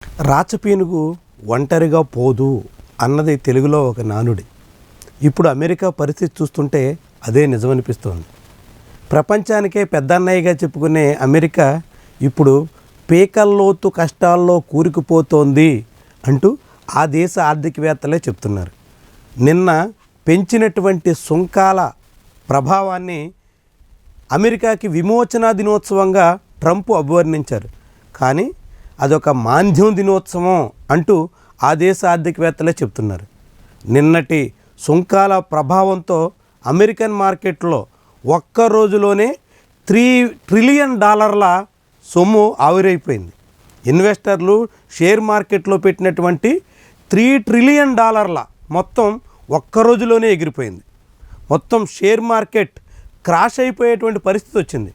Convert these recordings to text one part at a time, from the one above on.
రాచపీనుగు ఒంటరిగా పోదు అన్నది తెలుగులో ఒక నానుడి. ఇప్పుడు అమెరికా పరిస్థితి చూస్తుంటే అదే నిజమనిపిస్తోంది. ప్రపంచానికే పెద్దన్నయ్యగా చెప్పుకునే అమెరికా ఇప్పుడు పీకల్లోతు కష్టాల్లో కూరుకుపోతోంది అంటూ ఆ దేశ ఆర్థికవేత్తలే చెప్తున్నారు. నిన్న పెంచినటువంటి సుంకాల ప్రభావాన్ని అమెరికాకి విమోచన దినోత్సవంగా ట్రంప్ అభివర్ణించారు. కానీ అదొక మాంద్యం దినోత్సవం అంటూ ఆ దేశ ఆర్థికవేత్తలే చెప్తున్నారు. నిన్నటి సుంకాల ప్రభావంతో అమెరికన్ మార్కెట్లో ఒక్క రోజులోనే $3 ట్రిలియన్ సొమ్ము ఆవిరైపోయింది. ఇన్వెస్టర్లు షేర్ మార్కెట్లో పెట్టినటువంటి $3 ట్రిలియన్ మొత్తం ఒక్క రోజులోనే ఎగిరిపోయింది. మొత్తం షేర్ మార్కెట్ క్రాష్ అయిపోయేటువంటి పరిస్థితి వచ్చింది.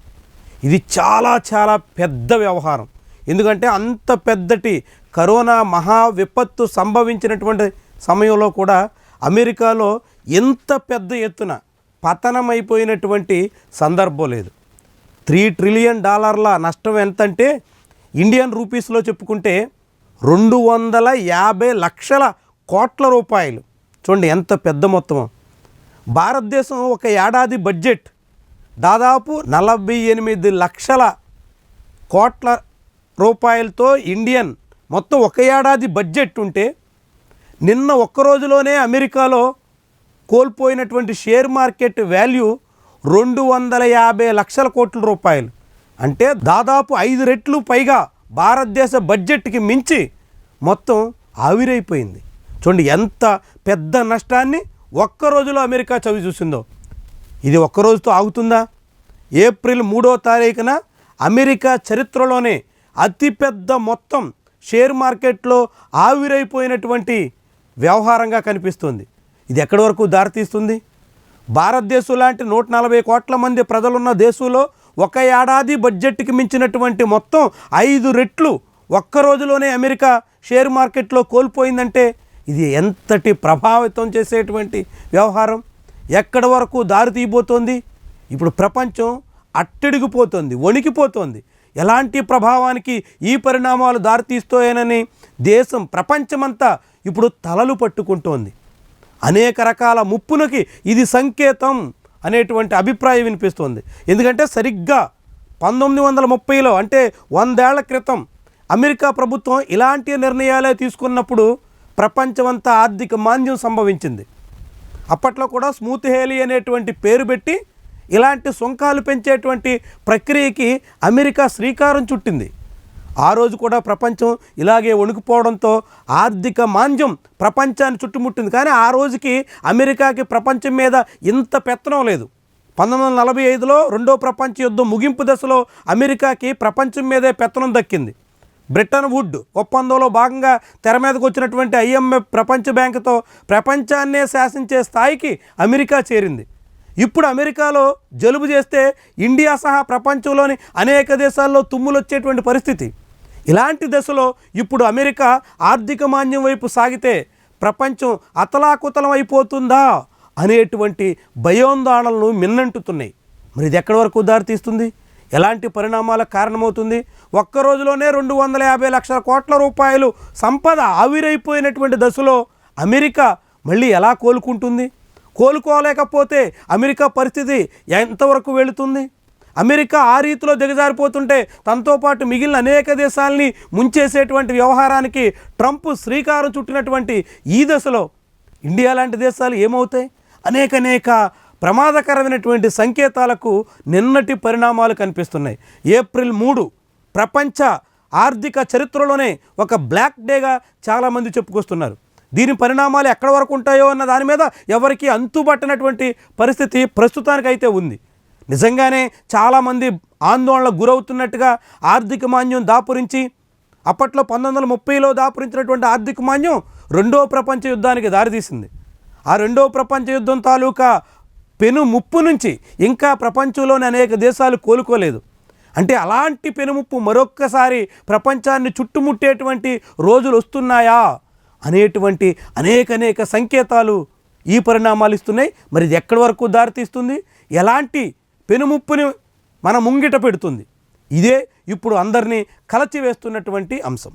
ఇది చాలా చాలా పెద్ద వ్యవహారం. ఎందుకంటే అంత పెద్దటి కరోనా మహా విపత్తు సంభవించినటువంటి సమయంలో కూడా అమెరికాలో ఎంత పెద్ద ఎత్తున పతనమైపోయినటువంటి సందర్భం లేదు. $3 ట్రిలియన్ నష్టం ఎంతంటే ఇండియన్ రూపీస్లో చెప్పుకుంటే 250 లక్షల కోట్ల రూపాయలు. చూడండి ఎంత పెద్ద మొత్తం. భారతదేశం ఒక ఏడాది బడ్జెట్ దాదాపు 48 లక్షల కోట్ల రూపాయలతో ఇండియన్ మొత్తం ఒక ఏడాది బడ్జెట్ ఉంటే నిన్న ఒక్క రోజులోనే అమెరికాలో కోల్పోయినటువంటి షేర్ మార్కెట్ వాల్యూ 250 లక్షల కోట్ల రూపాయలు. అంటే దాదాపు 5 రెట్లు పైగా భారతదేశ బడ్జెట్కి మించి మొత్తం ఆవిరైపోయింది. చూడండి ఎంత పెద్ద నష్టాన్ని ఒక్క రోజులో అమెరికా చవి చూసిందో. ఇది ఒక్క రోజుతో ఆగుతుందా? ఏప్రిల్ 3వ తారీఖున అమెరికా చరిత్రలోనే అతిపెద్ద మొత్తం షేర్ మార్కెట్లో ఆవిరైపోయినటువంటి వ్యవహారంగా కనిపిస్తుంది. ఇది ఎక్కడి వరకు దారితీస్తుంది? భారతదేశం లాంటి 140 కోట్ల మంది ప్రజలున్న దేశంలో ఒక ఏడాది బడ్జెట్కి మించినటువంటి మొత్తం 5 రెట్లు ఒక్క రోజులోనే అమెరికా షేర్ మార్కెట్లో కోల్పోయిందంటే ఇది ఎంతటి ప్రభావితం చేసేటువంటి వ్యవహారం, ఎక్కడి వరకు దారి తీయబోతోంది? ఇప్పుడు ప్రపంచం అట్టడిగిపోతుంది, వణికిపోతోంది. ఎలాంటి ప్రభావానికి ఈ పరిణామాలు దారితీస్తాయనని దేశం ప్రపంచమంతా ఇప్పుడు తలలు పట్టుకుంటోంది. అనేక రకాల ముప్పునకి ఇది సంకేతం అనేటువంటి అభిప్రాయం వినిపిస్తోంది. ఎందుకంటే సరిగ్గా 1930లో అంటే 100 ఏళ్ల క్రితం అమెరికా ప్రభుత్వం ఇలాంటి నిర్ణయాలే తీసుకున్నప్పుడు ప్రపంచమంతా ఆర్థిక మాంద్యం సంభవించింది. అప్పట్లో కూడా స్మూత్ హేలీ అనేటువంటి పేరు పెట్టి ఇలాంటి సుంకాలు పెంచేటువంటి ప్రక్రియకి అమెరికా శ్రీకారం చుట్టింది. ఆ రోజు కూడా ప్రపంచం ఇలాగే వణుకుపోవడంతో ఆర్థిక మాంద్యం ప్రపంచాన్ని చుట్టుముట్టింది. కానీ ఆ రోజుకి అమెరికాకి ప్రపంచం మీద ఇంత పెత్తనం లేదు. 1945లో రెండో ప్రపంచ యుద్ధం ముగింపు దశలో అమెరికాకి ప్రపంచం మీదే పెత్తనం దక్కింది. బ్రిటన్ వుడ్ ఒప్పందంలో భాగంగా తెర మీదకు వచ్చినటువంటి IMF ప్రపంచ బ్యాంకుతో ప్రపంచాన్నే శాసించే స్థాయికి అమెరికా చేరింది. ఇప్పుడు అమెరికాలో జలుబు చేస్తే ఇండియా సహా ప్రపంచంలోని అనేక దేశాల్లో తుమ్ములు వచ్చేటువంటి పరిస్థితి. ఇలాంటి దశలో ఇప్పుడు అమెరికా ఆర్థిక మాంద్యం వైపు సాగితే ప్రపంచం అతలాకుతలం అయిపోతుందా అనేటువంటి భయోందోళనలు మిన్నంటుతున్నాయి. మరి ఇది ఎక్కడి వరకు దారితీస్తుంది? ఎలాంటి పరిణామాలకు కారణమవుతుంది? ఒక్క రోజులోనే 250 లక్షల కోట్ల రూపాయలు సంపద ఆవిరైపోయినటువంటి దశలో అమెరికా మళ్ళీ ఎలా కోలుకుంటుంది? కోలుకోలేకపోతే అమెరికా పరిస్థితి ఎంతవరకు వెళుతుంది? అమెరికా ఆ రీతిలో దిగజారిపోతుంటే తనతో పాటు మిగిలిన అనేక దేశాలని ముంచేసేటువంటి వ్యవహారానికి ట్రంప్ శ్రీకారం చుట్టినటువంటి ఈ దశలో ఇండియా లాంటి దేశాలు ఏమవుతాయి? అనేక ప్రమాదకరమైనటువంటి సంకేతాలకు నిన్నటి పరిణామాలు కనిపిస్తున్నాయి. ఏప్రిల్ 3 ప్రపంచ ఆర్థిక చరిత్రలోనే ఒక బ్లాక్ డేగా చాలామంది చెప్పుకొస్తున్నారు. దీని పరిణామాలు ఎక్కడి వరకు ఉంటాయో అన్న దాని మీద ఎవరికి అంతుబట్టనటువంటి పరిస్థితి ప్రస్తుతానికైతే ఉంది. నిజంగానే చాలామంది ఆందోళనకు గురవుతున్నట్టుగా ఆర్థిక మాంద్యం దాపురించి అప్పట్లో 1930లో దాపురించినటువంటి ఆర్థిక మాంద్యం రెండో ప్రపంచ యుద్ధానికి దారితీసింది. ఆ రెండో ప్రపంచ యుద్ధం తాలూకా పెను ముప్పు నుంచి ఇంకా ప్రపంచంలోని అనేక దేశాలు కోలుకోలేదు. అంటే అలాంటి పెనుముప్పు మరొక్కసారి ప్రపంచాన్ని చుట్టుముట్టేటువంటి రోజులు వస్తున్నాయా అనేటువంటి అనేక సంకేతాలు ఈ పరిణామాలు ఇస్తున్నాయి. మరి ఇది ఎక్కడి వరకు దారితీస్తుంది? ఎలాంటి పెనుముప్పుని మన ముంగిట పెడుతుంది? ఇదే ఇప్పుడు అందరినీ కలచివేస్తున్నటువంటి అంశం.